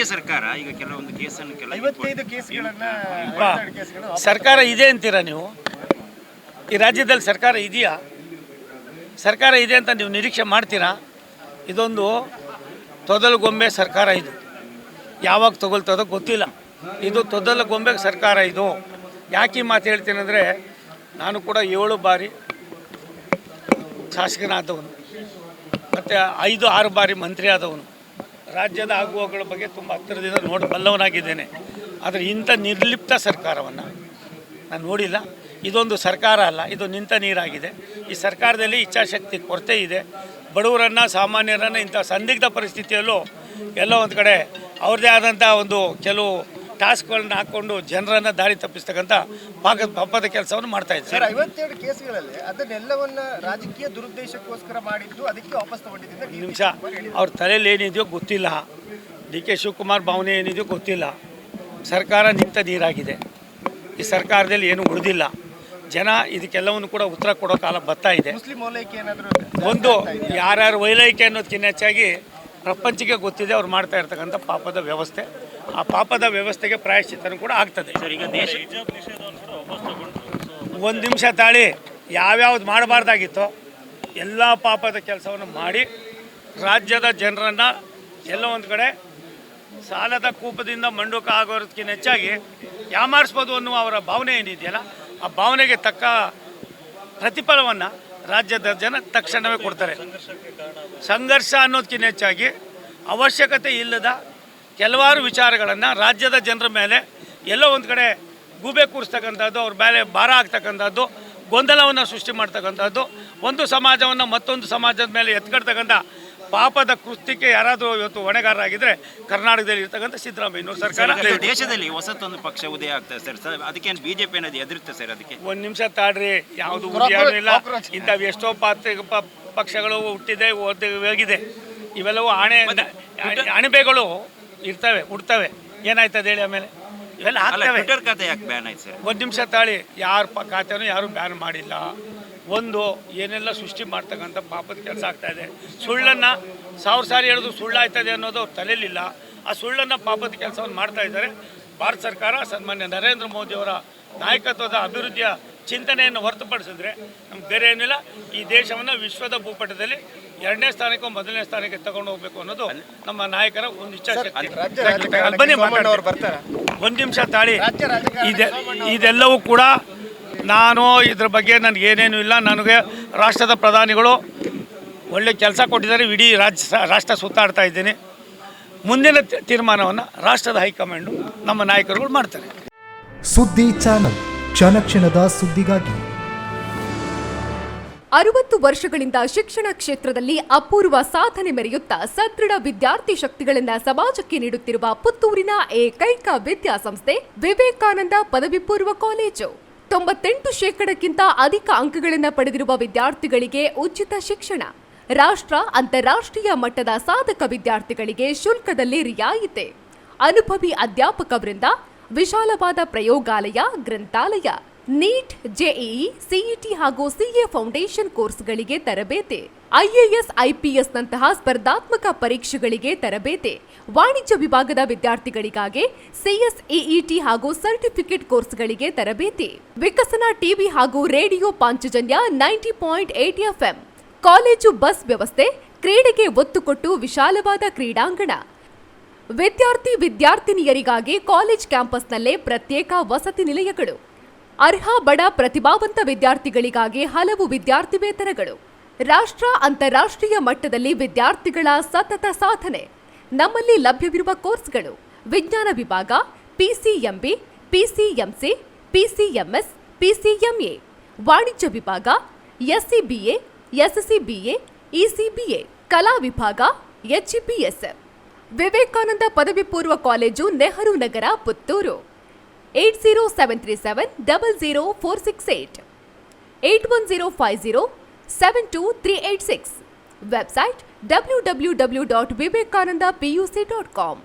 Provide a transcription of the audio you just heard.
ರಾಜ್ಯ ಸರ್ಕಾರ ಈಗ ಕೆಲವೊಂದು ಕೇಸನ್ನು 55 ಕೇಸ್ಗಳನ್ನ ಸರ್ಕಾರ ಇದೆ ಅಂತೀರಾ ನೀವು? ಈ ರಾಜ್ಯದಲ್ಲಿ ಸರ್ಕಾರ ಇದೆಯಾ? ಸರ್ಕಾರ ಇದೆ ಅಂತ ನೀವು ನಿರೀಕ್ಷೆ ಮಾಡ್ತೀರಾ? ಇದೊಂದು ತೊದಲುಗೊಂಬೆ ಸರ್ಕಾರ. ಇದು ಯಾವಾಗ ತಗೊಳ್ತದೋ ಗೊತ್ತಿಲ್ಲ. ಇದು ತೊದಲುಗೊಂಬೆ ಸರ್ಕಾರ. ಇದು ಯಾಕೆ ಈ ಮಾತು ಹೇಳ್ತೀನಿ ಅಂದರೆ, ನಾನು ಕೂಡ 7 ಬಾರಿ ಶಾಸಕನಾದವನು, ಮತ್ತು 5-6 ಬಾರಿ ಮಂತ್ರಿ ಆದವನು. ರಾಜ್ಯದ ಆಗುವಗಳ ಬಗ್ಗೆ ತುಂಬ ಹತ್ತಿರದಿಂದ ನೋಡಬಲ್ಲವನಾಗಿದ್ದೇನೆ. ಆದರೆ ಇಂಥ ನಿರ್ಲಿಪ್ತ ಸರ್ಕಾರವನ್ನು ನಾನು ನೋಡಿಲ್ಲ. ಇದೊಂದು ಸರ್ಕಾರ ಅಲ್ಲ, ಇದು ನಿಂತ ನೀರಾಗಿದೆ. ಈ ಸರ್ಕಾರದಲ್ಲಿ ಇಚ್ಛಾಶಕ್ತಿ ಕೊರತೆ ಇದೆ. ಬಡವರನ್ನು, ಸಾಮಾನ್ಯರನ್ನು ಇಂಥ ಸಂದಿಗ್ಧ ಪರಿಸ್ಥಿತಿಯಲ್ಲೂ ಎಲ್ಲೋ ಒಂದು ಕಡೆ ಅವ್ರದ್ದೇ ಆದಂಥ ಒಂದು ಕೆಲವು ಟಾಸ್ಕ್ಗಳನ್ನ ಹಾಕ್ಕೊಂಡು ಜನರನ್ನು ದಾರಿ ತಪ್ಪಿಸ್ತಕ್ಕಂಥ ಪಾಪದ ಕೆಲಸವನ್ನು ಮಾಡ್ತಾ ಇದ್ದಾರೆ. ಸರ್, 52 ಕೇಸ್ಗಳಲ್ಲಿ ಅದನ್ನೆಲ್ಲವನ್ನ ರಾಜಕೀಯ ದುರುದ್ದೇಶಕ್ಕೋಸ್ಕರ ಮಾಡಿದ್ದು, ಅದಕ್ಕೆ ವಾಪಸ್ ತಗೊಂಡಿದ್ದ ನಿಮಿಷ ಅವ್ರ ತಲೆಯಲ್ಲಿ ಏನಿದೆಯೋ ಗೊತ್ತಿಲ್ಲ. ಡಿ ಕೆ ಶಿವಕುಮಾರ್ ಭಾವನೆ ಏನಿದೆಯೋ ಗೊತ್ತಿಲ್ಲ. ಸರ್ಕಾರ ನಿಂತ ನೀರಾಗಿದೆ. ಈ ಸರ್ಕಾರದಲ್ಲಿ ಏನು ಉಳಿದಿಲ್ಲ. ಜನ ಇದಕ್ಕೆಲ್ಲವನ್ನು ಕೂಡ ಉತ್ತರ ಕೊಡೋ ಕಾಲ ಬರ್ತಾ ಇದೆ. ಮುಸ್ಲಿಂ ಓಲೈಕೆ ಏನಾದರೂ ಒಂದು ಯಾರ್ಯಾರು ವೈಲೈಕೆ ಅನ್ನೋದಕ್ಕಿಂತ ಹೆಚ್ಚಾಗಿ ಪ್ರಪಂಚಕ್ಕೆ ಗೊತ್ತಿದೆ ಅವ್ರು ಮಾಡ್ತಾ ಇರ್ತಕ್ಕಂಥ ಪಾಪದ ವ್ಯವಸ್ಥೆ. ಆ ಪಾಪದ ವ್ಯವಸ್ಥೆಗೆ ಪ್ರಾಯಶ್ಚಿತ್ತನೂ ಕೂಡ ಆಗ್ತದೆ. ಸರ್, ಈಗ ದೇಶ ಒಂದು ನಿಮಿಷ ತಾಳಿ, ಯಾವ್ಯಾವ್ದು ಮಾಡಬಾರ್ದಾಗಿತ್ತೋ ಎಲ್ಲ ಪಾಪದ ಕೆಲಸವನ್ನು ಮಾಡಿ ರಾಜ್ಯದ ಜನರನ್ನು ಎಲ್ಲೋ ಒಂದು ಕಡೆ ಸಾಲದ ಕೂಪದಿಂದ ಮಂಡೂಕ ಆಗೋದಕ್ಕಿಂತ ಹೆಚ್ಚಾಗಿ ಯಾಮಾರಿಸ್ಬೋದು ಅನ್ನುವ ಅವರ ಭಾವನೆ ಏನಿದೆಯಲ್ಲ, ಆ ಭಾವನೆಗೆ ತಕ್ಕ ಪ್ರತಿಫಲವನ್ನು ರಾಜ್ಯದ ಜನ ತಕ್ಷಣವೇ ಕೊಡ್ತಾರೆ. ಸಂಘರ್ಷ ಅನ್ನೋದಕ್ಕಿಂತ ಹೆಚ್ಚಾಗಿ ಅವಶ್ಯಕತೆ ಇಲ್ಲದ ಕೆಲವಾರು ವಿಚಾರಗಳನ್ನು ರಾಜ್ಯದ ಜನರ ಮೇಲೆ ಎಲ್ಲೋ ಒಂದು ಕಡೆ ಗೂಬೆ ಕೂರಿಸ್ತಕ್ಕಂಥದ್ದು, ಅವ್ರ ಮೇಲೆ ಭಾರ ಆಗ್ತಕ್ಕಂಥದ್ದು, ಗೊಂದಲವನ್ನು ಸೃಷ್ಟಿ ಮಾಡ್ತಕ್ಕಂಥದ್ದು, ಒಂದು ಸಮಾಜವನ್ನು ಮತ್ತೊಂದು ಸಮಾಜದ ಮೇಲೆ ಎತ್ಕೊಳ್ತಕ್ಕಂಥ ಪಾಪದ ಕೃತ್ಯಕ್ಕೆ ಯಾರಾದರೂ ಇವತ್ತು ಹೊಣೆಗಾರರಾಗಿದ್ದರೆ ಕರ್ನಾಟಕದಲ್ಲಿ ಇರ್ತಕ್ಕಂಥ ಸಿದ್ದರಾಮಯ್ಯನವ್ರ ಸರ್ಕಾರ. ದೇಶದಲ್ಲಿ ಹೊಸತೊಂದು ಪಕ್ಷ ಉದಯ ಆಗ್ತದೆ ಸರ್. ಅದಕ್ಕೆ ಬಿಜೆಪಿ ಅನ್ನೋದು ಎದುರುತ್ತೆ ಸರ್. ಅದಕ್ಕೆ ಒಂದು ನಿಮಿಷ ತಾಡ್ರಿ, ಯಾವುದು ಉದಯನೂ ಇಲ್ಲ. ಇಂಥವು ಎಷ್ಟೋ ಪಕ್ಷಗಳು ಹುಟ್ಟಿದೆ, ಹೋಗಿದೆ. ಇವೆಲ್ಲವೂ ಅಣಬೆಗಳು ಇರ್ತವೆ, ಹುಡ್ತವೆ. ಏನಾಯ್ತದೆ ಹೇಳಿ ಆಮೇಲೆ? ಇವೆಲ್ಲ ಆಗ್ತವೆ. ಟ್ವಿಟರ್ ಖಾತೆ ಯಾಕೆ ಬ್ಯಾನ್ ಆಯ್ತು ಸರ್? ಒಂದು ನಿಮಿಷ ತಾಳಿ, ಯಾರ ಖಾತೆನೂ ಯಾರು ಬ್ಯಾನ್ ಮಾಡಿಲ್ಲ. ಒಂದು ಏನೆಲ್ಲ ಸೃಷ್ಟಿ ಮಾಡ್ತಕ್ಕಂಥ ಪಾಪದ ಕೆಲಸ ಆಗ್ತಾಯಿದೆ. ಸುಳ್ಳನ್ನು 1000 ಸಾರಿ ಹೇಳೋದು ಸುಳ್ಳಾಯ್ತದೆ ಅನ್ನೋದು ಅವ್ರ ತಲೆಯಲ್ಲಿಲ್ಲ. ಆ ಸುಳ್ಳನ್ನು ಪಾಪದ ಕೆಲಸವನ್ನು ಮಾಡ್ತಾ ಇದ್ದಾರೆ. ಭಾರತ ಸರ್ಕಾರ ಸನ್ಮಾನ್ಯ ನರೇಂದ್ರ ಮೋದಿಯವರ ನಾಯಕತ್ವದ ಅಭಿವೃದ್ಧಿಯ ಚಿಂತನೆಯನ್ನು ಹೊರತುಪಡಿಸಿದ್ರೆ ನಮ್ಗೆ ಬೇರೆ ಏನಿಲ್ಲ. ಈ ದೇಶವನ್ನು ವಿಶ್ವದ ಭೂಪಟದಲ್ಲಿ 2ನೇ ಸ್ಥಾನಕ್ಕೂ 1ನೇ ಸ್ಥಾನಕ್ಕೆ ತಗೊಂಡು ಹೋಗ್ಬೇಕು ಅನ್ನೋದು ನಮ್ಮ ನಾಯಕರ ಒಂದು ಇಚ್ಛಾಶಕ್ತಿ. ಬನ್ನಿ ಮಾತಾಡ್ತಾರೆ. ಒಂದು ನಿಮಿಷ ತಾಳಿ, ಇದೆಲ್ಲವೂ ಕೂಡ ನಾನು ಇದ್ರ ಬಗ್ಗೆ ನನಗೇನೇನು ಇಲ್ಲ. ನನಗೆ ರಾಷ್ಟ್ರದ ಪ್ರಧಾನಿಗಳು ಒಳ್ಳೆ ಕೆಲಸ ಕೊಟ್ಟಿದ್ದಾರೆ. ಇಡೀ ರಾಷ್ಟ್ರ ಸುತ್ತಾಡ್ತಾ ಇದ್ದೀನಿ. ಮುಂದಿನ ತೀರ್ಮಾನವನ್ನು ರಾಷ್ಟ್ರದ ಹೈಕಮಾಂಡು ನಮ್ಮ ನಾಯಕರುಗಳು ಮಾಡ್ತಾರೆ. ಸುದ್ದಿ ಚಾನಲ್, ಕ್ಷಣ ಕ್ಷಣದ ಸುದ್ದಿಗಾಗಿ. 60 ವರ್ಷಗಳಿಂದ ಶಿಕ್ಷಣ ಕ್ಷೇತ್ರದಲ್ಲಿ ಅಪೂರ್ವ ಸಾಧನೆ ಮೆರೆಯುತ್ತಾ ಸದೃಢ ವಿದ್ಯಾರ್ಥಿ ಶಕ್ತಿಗಳಿಂದ ಸಮಾಜಕ್ಕೆ ನೀಡುತ್ತಿರುವ ಪುತ್ತೂರಿನ ಏಕೈಕ ವಿದ್ಯಾಸಂಸ್ಥೆ ವಿವೇಕಾನಂದ ಪದವಿ ಪೂರ್ವ ಕಾಲೇಜು. 98% ಅಧಿಕ ಅಂಕಗಳನ್ನು ಪಡೆದಿರುವ ವಿದ್ಯಾರ್ಥಿಗಳಿಗೆ ಉಚಿತ ಶಿಕ್ಷಣ. ರಾಷ್ಟ್ರ, ಅಂತಾರಾಷ್ಟ್ರೀಯ ಮಟ್ಟದ ಸಾಧಕ ವಿದ್ಯಾರ್ಥಿಗಳಿಗೆ ಶುಲ್ಕದಲ್ಲಿ ರಿಯಾಯಿತಿ. ಅನುಭವಿ ಅಧ್ಯಾಪಕ ವೃಂದ, ವಿಶಾಲವಾದ ಪ್ರಯೋಗಾಲಯ, ಗ್ರಂಥಾಲಯ, ನೀಟ್, ಜೆಇಇ, ಸಿಇಟಿ ಹಾಗೂ ಸಿಎ ಫೌಂಡೇಶನ್ ಕೋರ್ಸ್ಗಳಿಗೆ ತರಬೇತಿ. ಐಎಎಸ್, ಐಪಿಎಸ್ ನಂತಹ ಸ್ಪರ್ಧಾತ್ಮಕ ಪರೀಕ್ಷೆಗಳಿಗೆ ತರಬೇತಿ. ವಾಣಿಜ್ಯ ವಿಭಾಗದ ವಿದ್ಯಾರ್ಥಿಗಳಿಗಾಗಿ ಸಿಎಸ್ಇಇಟಿ ಹಾಗೂ ಸರ್ಟಿಫಿಕೇಟ್ ಕೋರ್ಸ್ಗಳಿಗೆ ತರಬೇತಿ. ವಿಕಸನ ಟಿವಿ ಹಾಗೂ radio Panchajanya 90.8 FM. College bus ವ್ಯವಸ್ಥೆ. ಕ್ರೀಡೆಗೆ ಒತ್ತು ಕೊಟ್ಟು ವಿಶಾಲವಾದ ಕ್ರೀಡಾಂಗಣ. ವಿದ್ಯಾರ್ಥಿನಿಯರಿಗಾಗಿ ಕಾಲೇಜ್ ಕ್ಯಾಂಪಸ್ನಲ್ಲೇ ಪ್ರತ್ಯೇಕ ವಸತಿ ನಿಲಯಗಳು. ಅರ್ಹ ಬಡ ಪ್ರತಿಭಾವಂತ ವಿದ್ಯಾರ್ಥಿಗಳಿಗಾಗಿ ಹಲವು ವಿದ್ಯಾರ್ಥಿ ವೇತನಗಳು. ರಾಷ್ಟ್ರ, ಅಂತಾರಾಷ್ಟ್ರೀಯ ಮಟ್ಟದಲ್ಲಿ ವಿದ್ಯಾರ್ಥಿಗಳ ಸತತ ಸಾಧನೆ. ನಮ್ಮಲ್ಲಿ ಲಭ್ಯವಿರುವ ಕೋರ್ಸ್ಗಳು: ವಿಜ್ಞಾನ ವಿಭಾಗ, ಪಿಸಿಎಂಬಿ, ಪಿಸಿಎಂಸಿ, ಪಿಸಿಎಂಎಸ್, ಪಿಸಿಎಂಎ. ವಾಣಿಜ್ಯ ವಿಭಾಗ, ಎಸ್ಸಿಬಿಎ, ಎಸ್ಸಿಬಿಎ, ಇಸಿಬಿಎ. ಕಲಾ ವಿಭಾಗ, ಎಚ್ಇಪಿಎಸ್. ವಿವೇಕಾನಂದ ಪದವಿ ಪೂರ್ವ college, Nehru Nagar, Puttur. 80737 00468 81050 72386. Website www.vivekanandapuc.com.